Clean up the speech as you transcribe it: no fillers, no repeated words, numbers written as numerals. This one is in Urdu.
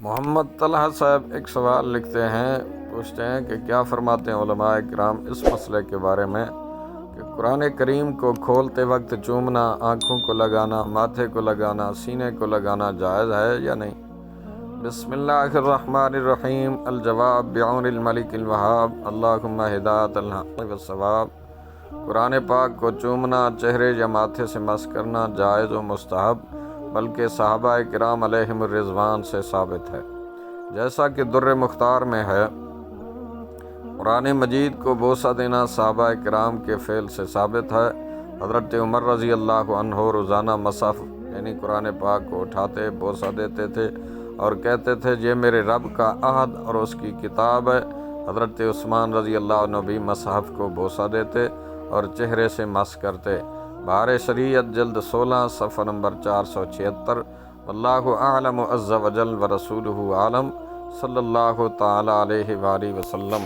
محمد طلحہ صاحب ایک سوال لکھتے ہیں، پوچھتے ہیں کہ کیا فرماتے ہیں علماء کرام اس مسئلے کے بارے میں کہ قرآن کریم کو کھولتے وقت چومنا، آنکھوں کو لگانا، ماتھے کو لگانا، سینے کو لگانا جائز ہے یا نہیں؟ بسم اللہ الرحمن الرحیم۔ الجواب بعون الملک الوہاب، اللہم ہدایت الحق والصواب۔ قرآن پاک کو چومنا، چہرے یا ماتھے سے مس کرنا جائز و مستحب، بلکہ صحابہ کرام علیہم الرضوان سے ثابت ہے، جیسا کہ در مختار میں ہے۔ قرآن مجید کو بوسہ دینا صحابہ کرام کے فعل سے ثابت ہے۔ حضرت عمر رضی اللہ عنہ روزانہ مصحف یعنی قرآن پاک کو اٹھاتے، بوسہ دیتے تھے اور کہتے تھے یہ میرے رب کا عہد اور اس کی کتاب ہے۔ حضرت عثمان رضی اللہ عنہ بھی مصحف کو بوسہ دیتے اور چہرے سے مس کرتے۔ بہار شریعت جلد 16 صفحہ نمبر 476۔ واللہ اعلم عز وجل ورسولہ عالم، صلی اللہ تعالی علیہ وآلہ وسلم۔